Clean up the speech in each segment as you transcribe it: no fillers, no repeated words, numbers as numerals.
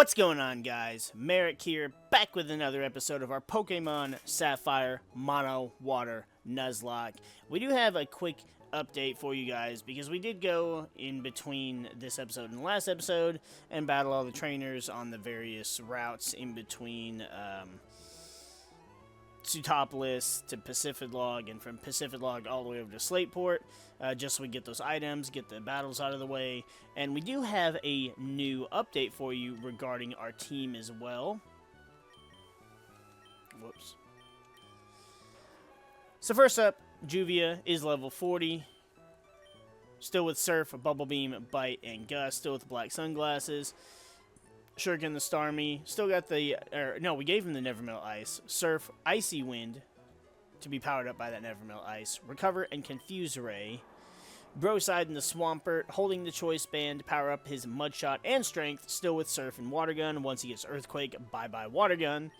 What's going on, guys? MariK here, back with another episode of our Pokemon Sapphire Mono Water Nuzlocke. We do have a quick update for you guys because we did go in between this episode and the last episode and battle all the trainers on the various routes in between Sutopolis to Pacific Log, and from Pacific Log all the way over to Slateport, just so we get those items, get the battles out of the way. And we do have a new update for you regarding our team as well. Whoops. So first up, Juvia is level 40. Still with Surf, Bubble Beam, Bite, and Gust. Still with the black sunglasses. Shuriken the Starmie. Still got the... no, we gave him the Nevermelt Ice. Surf, Icy Wind to be powered up by that Nevermelt Ice. Recover and Confuse Ray. Broside in the Swampert, holding the Choice Band to power up his Mud Shot and Strength. Still with Surf and Water Gun. Once he gets Earthquake, bye-bye Water Gun.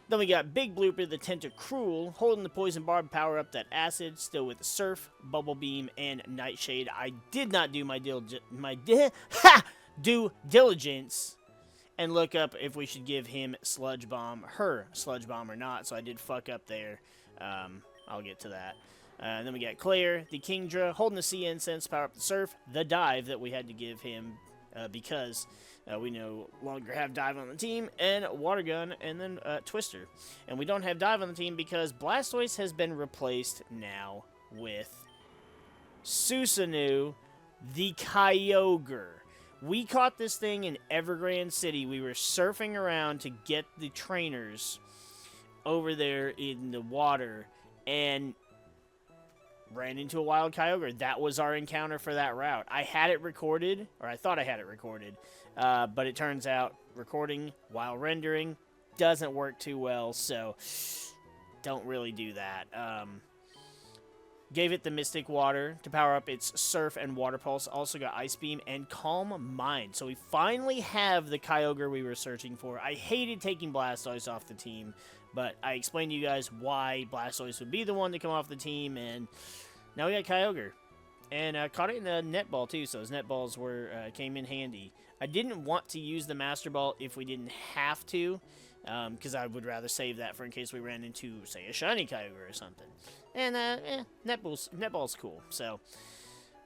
Then we got Big Blooper, the Tentacruel, holding the Poison Barb to power up that Acid. Still with Surf, Bubble Beam, and Nightshade. I did not do my due diligence and look up if we should give him Sludge Bomb, her Sludge Bomb or not, so I did fuck up there. I'll get to that. Then we got Claire, the Kingdra, holding the Sea Incense to power up the Surf, the Dive that we had to give him because we no longer have Dive on the team, and Water Gun, and then Twister. And we don't have Dive on the team because Blastoise has been replaced now with Susanu, the Kyogre. We caught this thing in Evergrande City. We were surfing around to get the trainers over there in the water and ran into a wild Kyogre. That was our encounter for that route. I had it recorded, or I thought I had it recorded, but it turns out recording while rendering doesn't work too well, so don't really do that. Gave it the Mystic Water to power up its Surf and Water Pulse. Also got Ice Beam and Calm Mind. So we finally have the Kyogre we were searching for. I hated taking Blastoise off the team, but I explained to you guys why Blastoise would be the one to come off the team, and now we got Kyogre. And caught it in a Net Ball too, so those Net Balls came in handy. I didn't want to use the Master Ball if we didn't have to, because I would rather save that for in case we ran into, say, a shiny Kyogre or something. And, Net Ball's cool. So,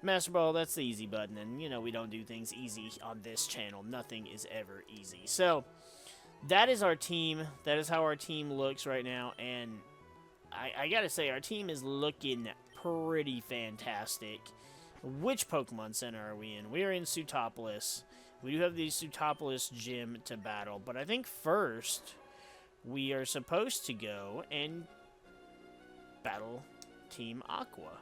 Master Ball, that's the easy button. And, you know, we don't do things easy on this channel. Nothing is ever easy. So, that is our team. That is how our team looks right now. And I gotta say, our team is looking pretty fantastic. Which Pokemon Center are we in? We are in Sutopolis. We do have the Sutopolis gym to battle. But I think first, we are supposed to go and battle Team Aqua.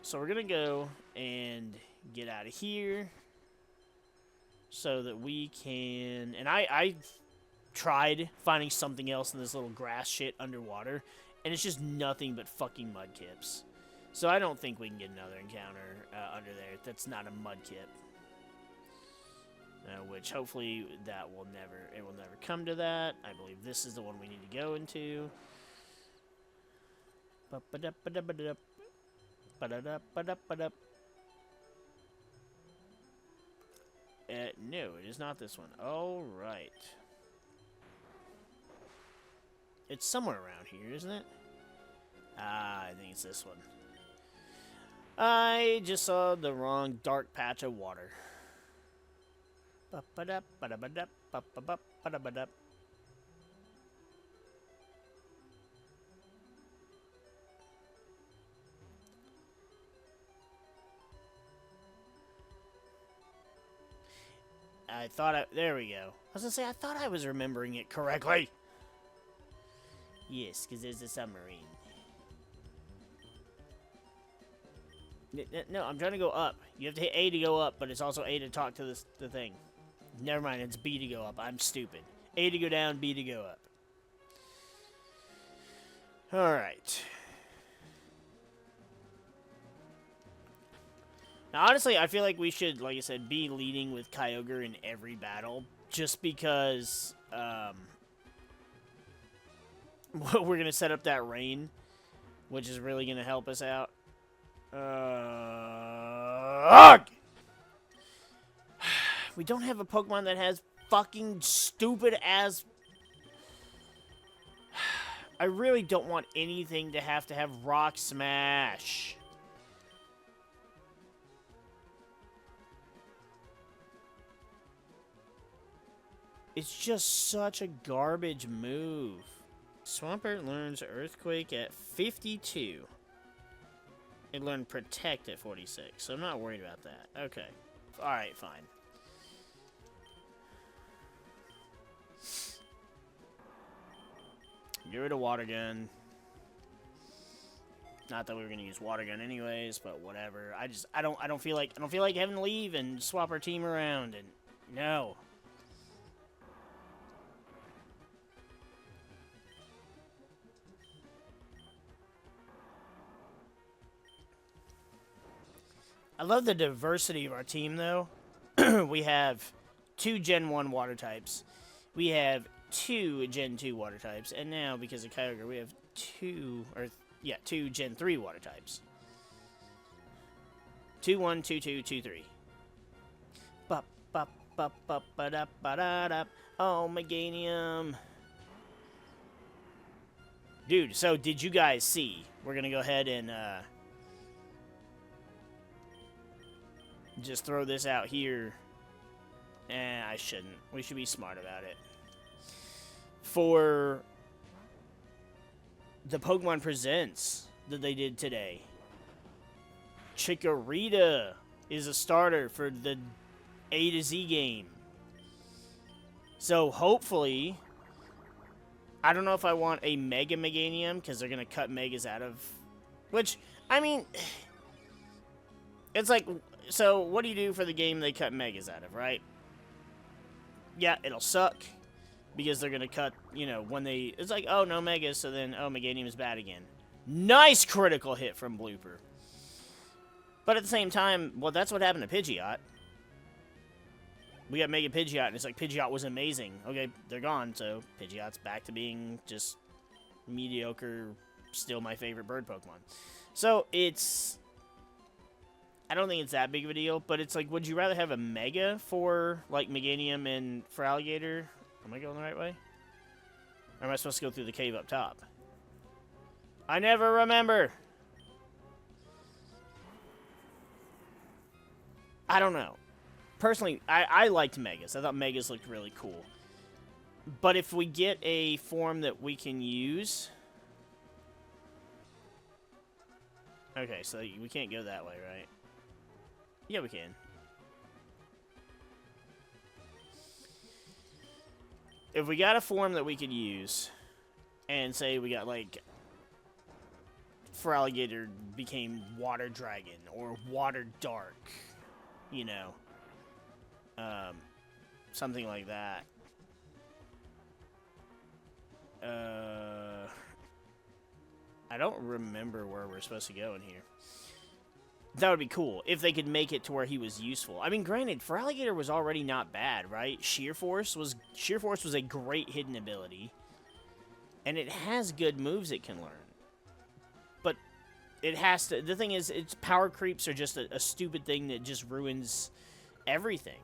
So we're gonna go and get out of here so that we can, and I tried finding something else in this little grass shit underwater, and it's just nothing but fucking Mudkips. So I don't think we can get another encounter under there that's not a Mudkip. Which hopefully that will never come to that. I believe this is the one we need to go into. No, it is not this one. All right. It's somewhere around here, isn't it? I think it's this one. I just saw the wrong dark patch of water. There we go. I was gonna say, I thought I was remembering it correctly. Yes, because there's a submarine. No, I'm trying to go up. You have to hit A to go up, but it's also A to talk to the thing. Never mind, it's B to go up. I'm stupid. A to go down, B to go up. Alright. Now, honestly, I feel like we should, like I said, be leading with Kyogre in every battle, just because we're going to set up that rain, which is really going to help us out. We don't have a Pokemon that has fucking stupid-ass... I really don't want anything to have Rock Smash. It's just such a garbage move. Swampert learns Earthquake at 52. It learned Protect at 46, so I'm not worried about that. Okay. Alright, fine. Get rid of Water Gun. Not that we were gonna use Water Gun anyways, but whatever. I don't feel like having to leave and swap our team around, and no. I love the diversity of our team, though. We have 2 Gen 1 water types. We have 2 Gen 2 water types. And now, because of Kyogre, we have 2 Gen 3 water types. 2, 1, 2, 2, 2, 3. Bup, bup, bup, bup, ba da ba da da. Oh, Meganium. Dude, so did you guys see? We're going to go ahead and... just throw this out here. I shouldn't. We should be smart about it. For the Pokemon Presents that they did today, Chikorita is a starter for the A to Z game. So hopefully, I don't know if I want a Mega Meganium, because they're going to cut Megas out of... Which, I mean, it's like... So, what do you do for the game they cut Megas out of, right? Yeah, it'll suck, because they're going to cut, you know, when they... It's like, oh, no Megas, so then, oh, Meganium is bad again. Nice critical hit from Blooper. But at the same time, well, that's what happened to Pidgeot. We got Mega Pidgeot, and it's like, Pidgeot was amazing. Okay, they're gone, so Pidgeot's back to being just mediocre, still my favorite bird Pokemon. So, it's... I don't think it's that big of a deal, but it's like, would you rather have a Mega for, like, Meganium and for Alligator? Am I going the right way? Or am I supposed to go through the cave up top? I never remember! I don't know. Personally, I liked Megas. I thought Megas looked really cool. But if we get a form that we can use... Okay, so we can't go that way, right? Yeah, we can. If we got a form that we could use, and say we got, like, for Alligator became Water Dragon, or Water Dark, you know, something like that. I don't remember where we're supposed to go in here. That would be cool, if they could make it to where he was useful. I mean, granted, for Alligator was already not bad, right? Sheer Force was a great hidden ability. And it has good moves it can learn. But it has to... The thing is, its power creeps are just a stupid thing that just ruins everything.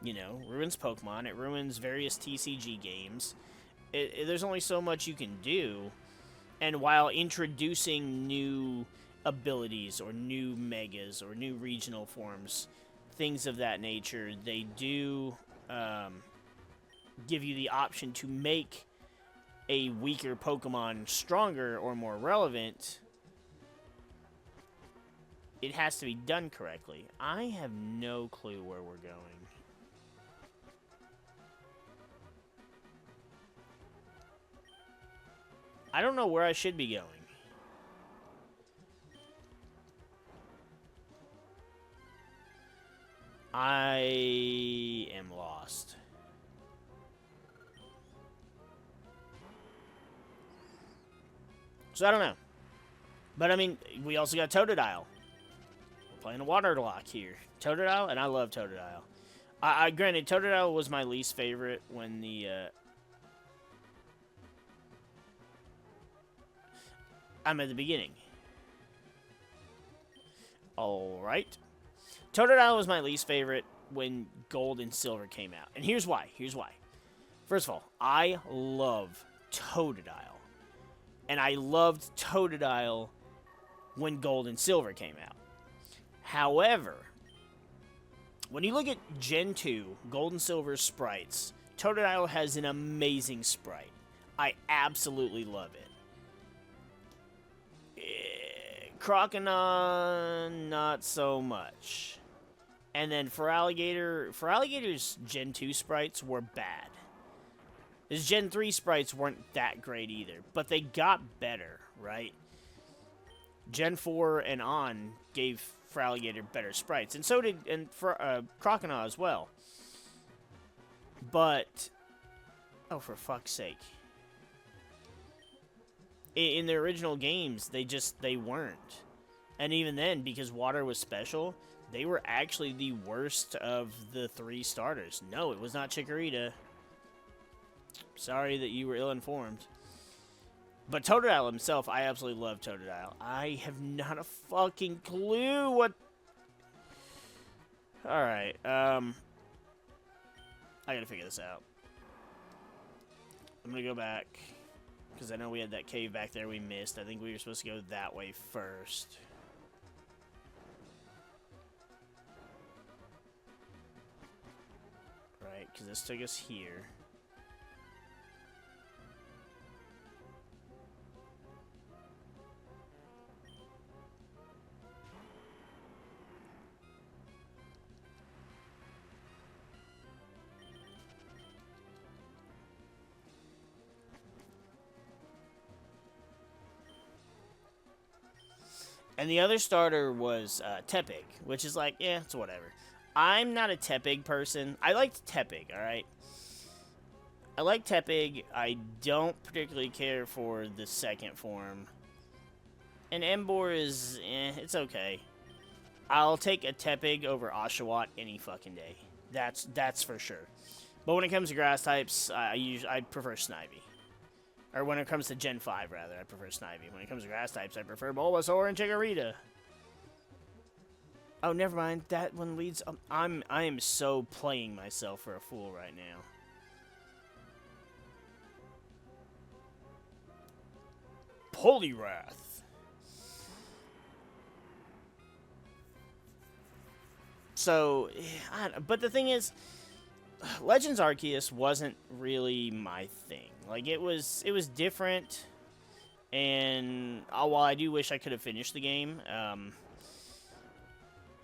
You know, ruins Pokemon. It ruins various TCG games. There's only so much you can do. And while introducing new... abilities or new megas or new regional forms, things of that nature, they do give you the option to make a weaker Pokemon stronger or more relevant. It has to be done correctly. I have no clue where we're going. I don't know where I should be going. I am lost. So I don't know. But I mean, we also got Totodile. We're playing a water lock here. Totodile, and I love Totodile. Granted, Totodile was my least favorite when the... I'm at the beginning. Alright. Totodile was my least favorite when Gold and Silver came out. And here's why. First of all, I love Totodile. And I loved Totodile when Gold and Silver came out. However, when you look at Gen 2, Gold and Silver sprites, Totodile has an amazing sprite. I absolutely love it. Croconaw, not so much. And then Feraligator's Gen 2 sprites were bad. His Gen 3 sprites weren't that great either, but they got better, right? Gen 4 and on gave Feraligator better sprites, and so did Croconaw as well. But, oh, for fuck's sake. In the original games, they weren't. And even then, because water was special, they were actually the worst of the 3 starters. No, it was not Chikorita. Sorry that you were ill-informed. But Totodile himself, I absolutely love Totodile. I have not a fucking clue what... Alright, I gotta figure this out. I'm gonna go back, because I know we had that cave back there we missed. I think we were supposed to go that way first. Right, because this took us here. And the other starter was Tepig, which is like, yeah, it's whatever. I'm not a Tepig person. I liked Tepig, alright? I like Tepig. I don't particularly care for the second form. And Emboar is, it's okay. I'll take a Tepig over Oshawott any fucking day. That's for sure. But when it comes to grass types, I prefer Snivy. Or when it comes to Gen 5, rather, I prefer Snivy. When it comes to grass types, I prefer Bulbasaur and Chikorita. Oh, never mind. That one leads... I am so playing myself for a fool right now. Poliwrath. So, but the thing is, Legends Arceus wasn't really my thing. Like, it was different, and while I do wish I could have finished the game,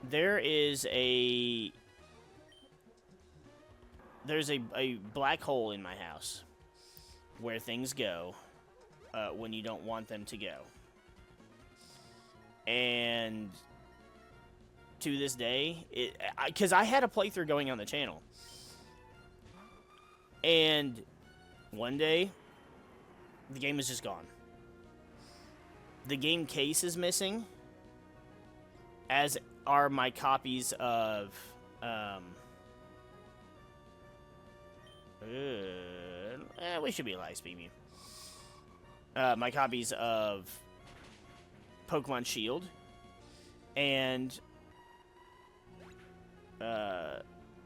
there's a black hole in my house where things go when you don't want them to go. And to this day, because I had a playthrough going on the channel, and one day, the game is just gone. The game case is missing, as are my copies of, we should be allowed to speak me. My copies of Pokemon Shield and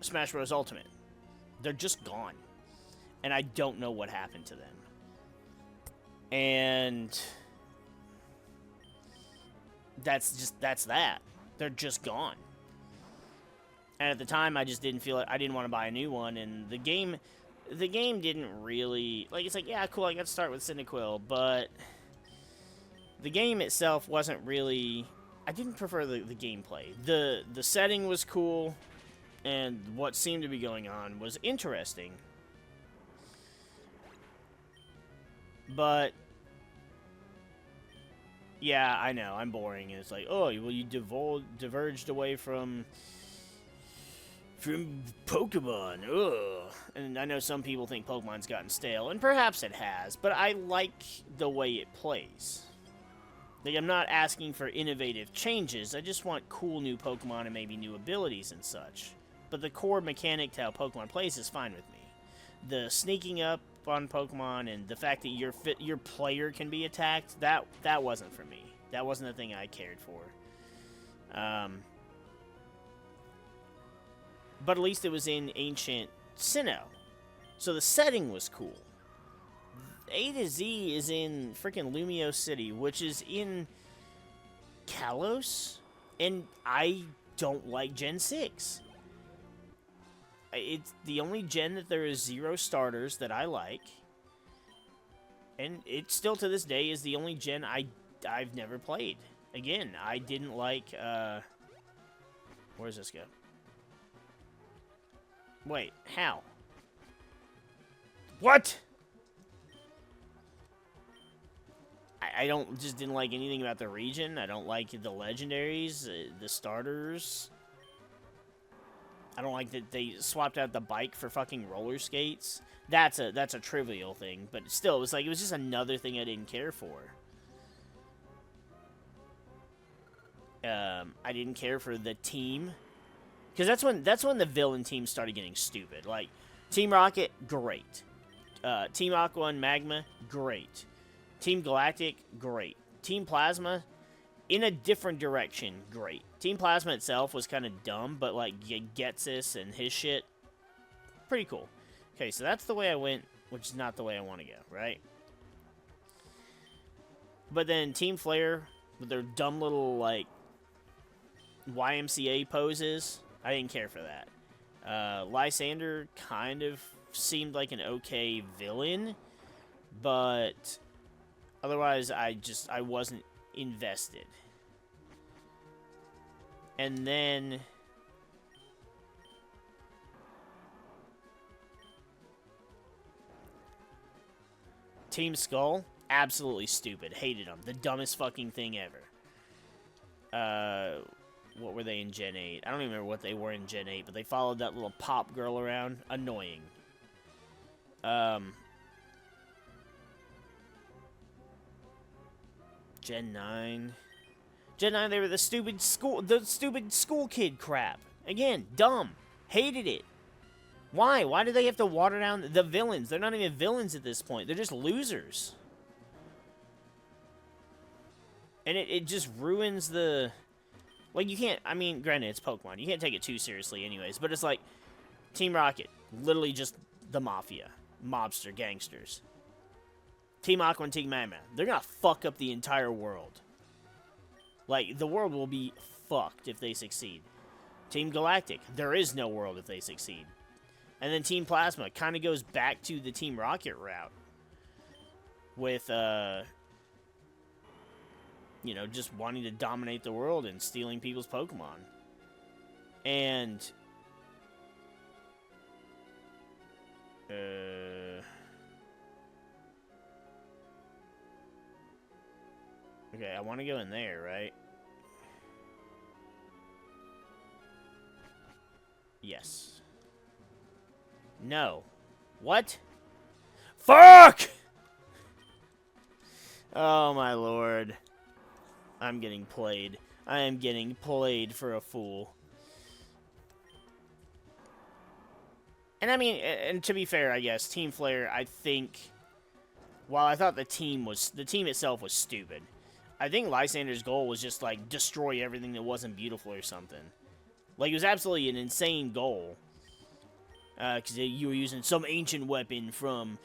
Smash Bros. Ultimate. They're just gone. And I don't know what happened to them. And that's that. They're just gone. And at the time, I just didn't feel like I didn't want to buy a new one. And the game didn't really, like, it's like, yeah, cool, I got to start with Cyndaquil, but the game itself wasn't really, I didn't prefer the gameplay. The setting was cool, and what seemed to be going on was interesting. But yeah, I know, I'm boring, and it's like, oh, well, you diverged away from Pokemon, ugh. And I know some people think Pokemon's gotten stale, and perhaps it has, but I like the way it plays. Like, I'm not asking for innovative changes, I just want cool new Pokemon and maybe new abilities and such. But the core mechanic to how Pokemon plays is fine with me. The sneaking up on Pokemon and the fact that your player can be attacked, that wasn't for me. That wasn't the thing I cared for. but at least it was in ancient Sinnoh. So the setting was cool. A to Z is in freaking Lumio City, which is in Kalos, and I don't like Gen 6. It's the only gen that there is 0 starters that I like, and it still to this day is the only gen I've never played. Again, I didn't like, where's this go? Wait, how? What? I didn't like anything about the region. I don't like the legendaries, the starters. I don't like that they swapped out the bike for fucking roller skates. That's a trivial thing, but still, it was just another thing I didn't care for. I didn't care for the team, because that's when the villain teams started getting stupid. Like Team Rocket, great. Team Aqua and Magma, great. Team Galactic, great. Team Plasma, in a different direction, great. Team Plasma itself was kind of dumb, but like Getsis and his shit, pretty cool. Okay, so that's the way I went, which is not the way I want to go, right? But then Team Flare, with their dumb little, like, YMCA poses, I didn't care for that. Lysander kind of seemed like an okay villain, but otherwise I wasn't invested. And then Team Skull, absolutely stupid. Hated them. The dumbest fucking thing ever. What were they in Gen 8? I don't even remember what they were in Gen 8, but they followed that little pop girl around. Annoying. Gen 9. Gen 9, they were the stupid school kid crap. Again, dumb. Hated it. Why? Why do they have to water down the villains? They're not even villains at this point. They're just losers. And it just ruins the... Like, you can't... I mean, granted, it's Pokemon. You can't take it too seriously anyways. But it's like Team Rocket. Literally just the Mafia. Mobster. Gangsters. Team Aqua and Team Magma. They're gonna fuck up the entire world. Like, the world will be fucked if they succeed. Team Galactic. There is no world if they succeed. And then Team Plasma kind of goes back to the Team Rocket route. With, you know, just wanting to dominate the world and stealing people's Pokemon. And... okay, I want to go in there, right? Yes. No. What? Fuck! Oh, my lord. I'm getting played. I am getting played for a fool. And I mean, and to be fair, I guess, Team Flare, I think, while I thought the team itself was stupid, I think Lysander's goal was just, like, destroy everything that wasn't beautiful or something. Like, it was absolutely an insane goal. Because you were using some ancient weapon from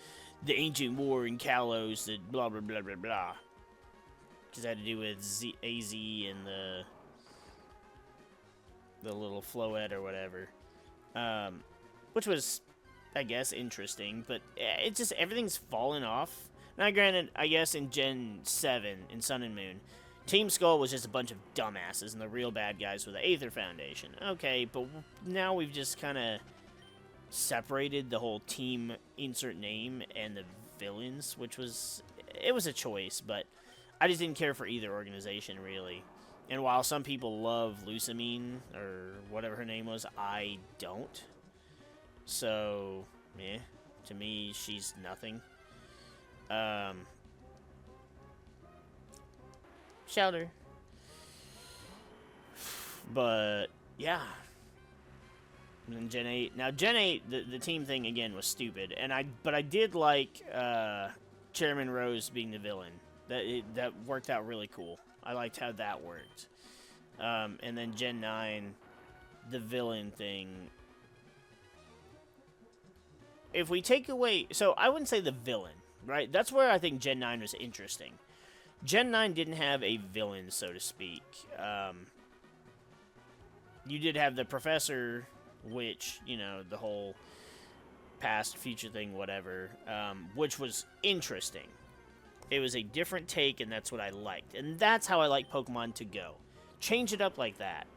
the ancient war in Kalos that blah, blah, blah, blah, blah. Because it had to do with AZ and the little Floette or whatever. Which was, I guess, interesting. But it's just, everything's fallen off. Now, granted, I guess in Gen 7, in Sun and Moon, Team Skull was just a bunch of dumbasses, and the real bad guys were the Aether Foundation. Okay, but now we've just kind of separated the whole team insert name and the villains, which was, it was a choice, but I just didn't care for either organization, really. And while some people love Lusamine, or whatever her name was, I don't. So, yeah, to me, she's nothing. Shelter. But, yeah. And then Gen 8. Now, Gen 8, the team thing, again, was stupid. But I did like Chairman Rose being the villain. That worked out really cool. I liked how that worked. And then Gen 9, the villain thing if we take away... So, I wouldn't say the villain, right? That's where I think Gen 9 was interesting. Gen 9 didn't have a villain, so to speak. You did have the Professor, which, you know, the whole past, future thing, whatever, which was interesting. It was a different take, and that's what I liked. And that's how I like Pokemon to go. Change it up like that.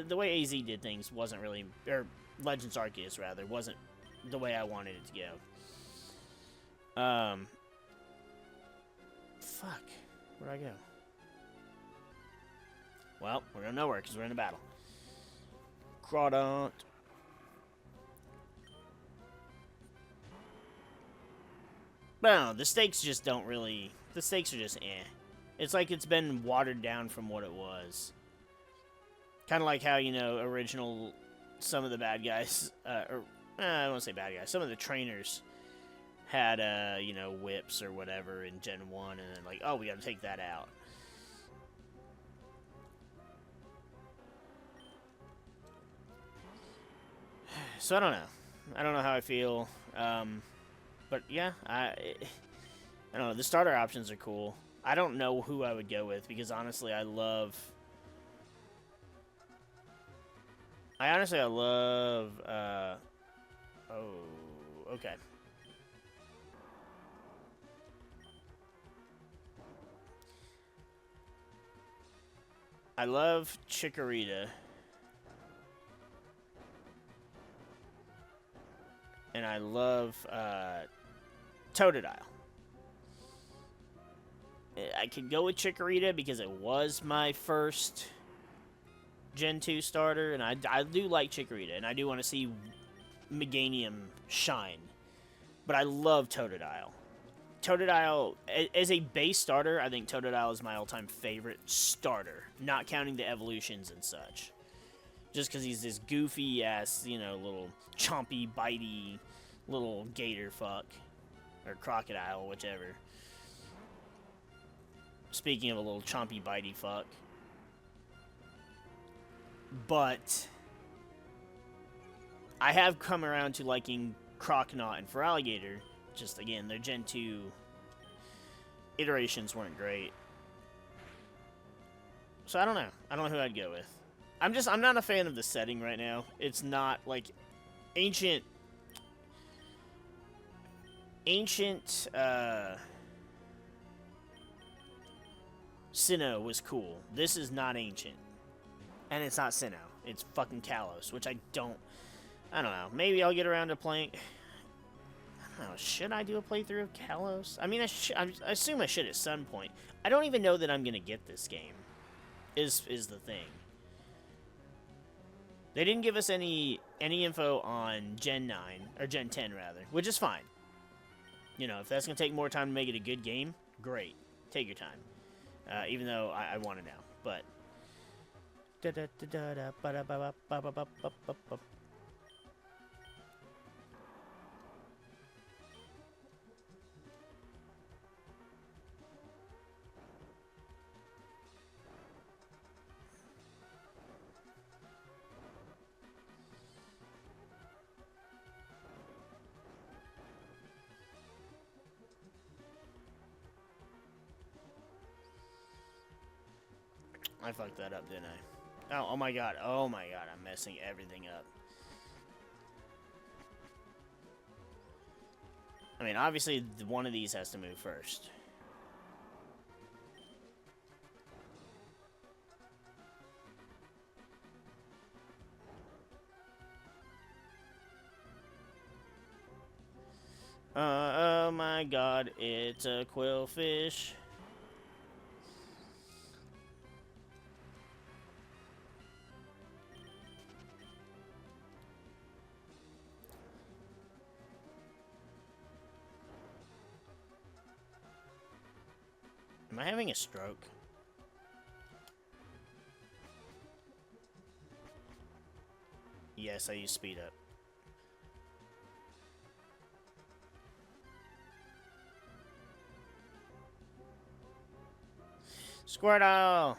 The way AZ did things wasn't really... Or Legends Arceus, rather, wasn't the way I wanted it to go. Fuck. Where'd I go? Well, we're going nowhere, because we're in a battle. Crawdont. But I don't know, the stakes just don't really... The stakes are just eh. It's like it's been watered down from what it was. Kind of like how, you know, original... Some of the bad guys... I don't want to say bad guys. Some of the trainers had, you know, whips or whatever in Gen 1. And then like, oh, we gotta take that out. So I don't know. I don't know how I feel. But yeah, I don't know. The starter options are cool. I don't know who I would go with because honestly, I love. Oh, okay. I love Chikorita. And I love Totodile. I could go with Chikorita because it was my first Gen 2 starter, and I do like Chikorita, and I do want to see Meganium shine. But I love Totodile. Totodile, as a base starter, I think Totodile is my all-time favorite starter, not counting the evolutions and such. Just because he's this goofy-ass, you know, little chompy, bitey, little gator fuck. Or crocodile, whichever. Speaking of a little chompy, bitey fuck. But I have come around to liking Croconaut and Feraligatr. Just, again, their Gen 2 iterations weren't great. So I don't know. I don't know who I'd go with. I'm not a fan of the setting right now. It's not, like, ancient, Sinnoh was cool. This is not ancient. And it's not Sinnoh. It's fucking Kalos, which I don't know. Maybe I'll get around to playing... I don't know. Should I do a playthrough of Kalos? I mean, I assume I should at some point. I don't even know that I'm going to get this game, is the thing. They didn't give us any info on Gen 9, or Gen 10, rather, which is fine. You know, if that's going to take more time to make it a good game, great. Take your time. Even though I want to know, but... I fucked that up, didn't I? Oh my god. Oh my god. I'm messing everything up. I mean, obviously, one of these has to move first. Oh my god. It's a quillfish. Am I having a stroke? Yes, I use speed up. Squirtle!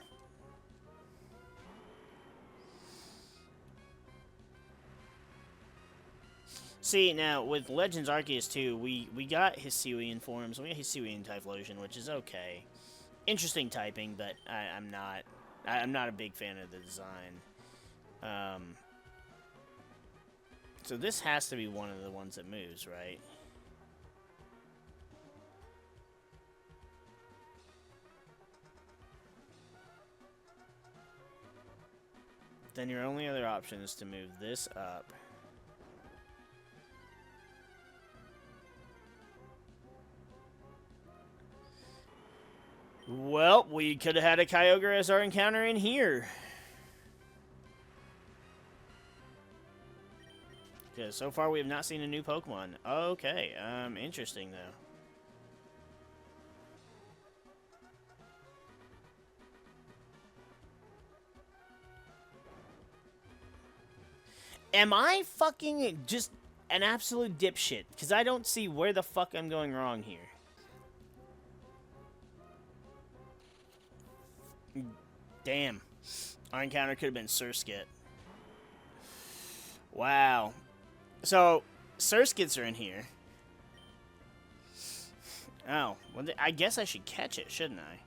See, now, with Legends Arceus 2, we got Hisuian forms. We got Hisuian Typhlosion, which is okay. Interesting typing, but I'm not a big fan of the design. So this has to be one of the ones that moves, right? Then your only other option is to move this up. Well, we could have had a Kyogre as our encounter in here. Because so far we have not seen a new Pokemon. Okay, interesting though. Am I fucking just an absolute dipshit? Because I don't see where the fuck I'm going wrong here. Damn. Our encounter could have been Surskit. Wow. So, Surskits are in here. Oh. Well, I guess I should catch it, shouldn't I?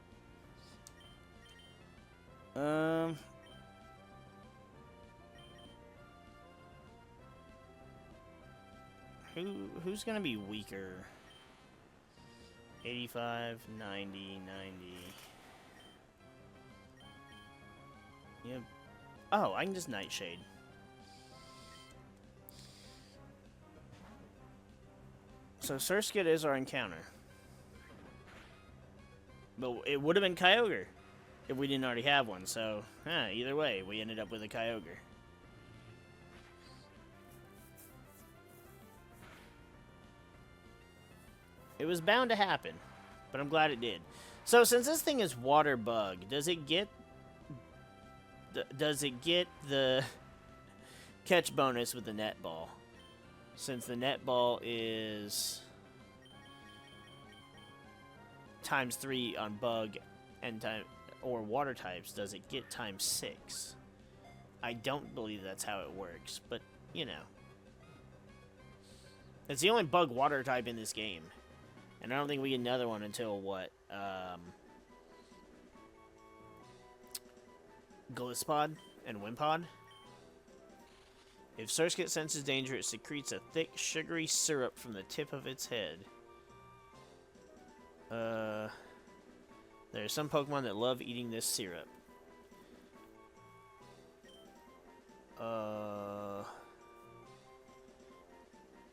Who's gonna be weaker? 85, 90, 90. Yep. Oh, I can just Nightshade. So Surskit is our encounter. But it would have been Kyogre if we didn't already have one, so either way, we ended up with a Kyogre. It was bound to happen, but I'm glad it did. So since this thing is water bug, does it get the catch bonus with the net ball? Since the net ball is ×3 on bug and or water types, does it get ×6? I don't believe that's how it works, but you know. It's the only bug water type in this game. And I don't think we get another one until, what, Gliscod and Wimpod? If Surskit senses danger, it secretes a thick, sugary syrup from the tip of its head. There are some Pokemon that love eating this syrup.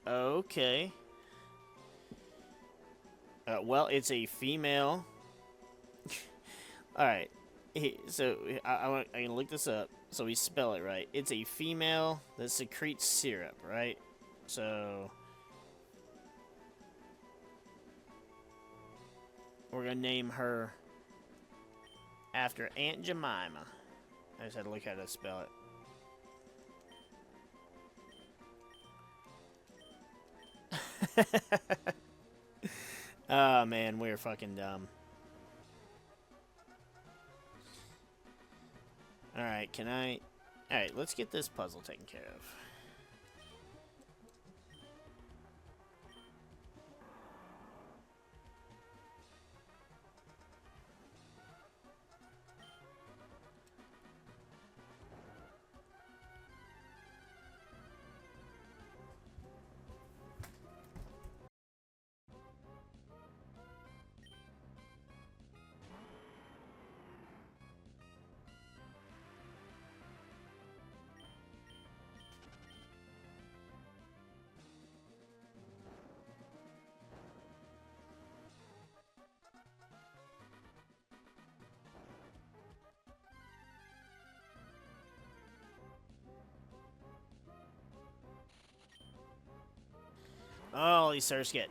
Okay. Well, it's a female. Alright. So, I can look this up so we spell it right. It's a female that secretes syrup, right? So, we're going to name her after Aunt Jemima. I just had to look how to spell it. Oh, man, we're fucking dumb. Alright, can I... Alright, let's get this puzzle taken care of. Holy Surskit.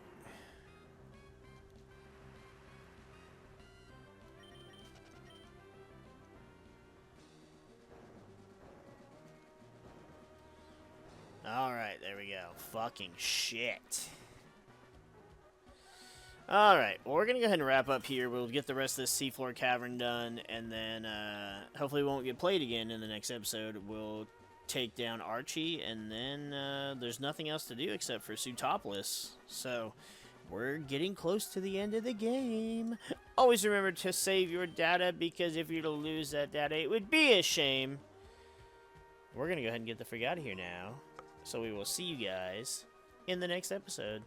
Alright, there we go. Fucking shit. Alright, well, we're going to go ahead and wrap up here. We'll get the rest of this seafloor cavern done, and then hopefully we won't get played again in the next episode. We'll take down Archie, and then there's nothing else to do except for Sutopolis. So we're getting close to the end of the game. Always remember to save your data, because if you're to lose that data, it would be a shame. We're going to go ahead and get the frick out of here now. So we will see you guys in the next episode.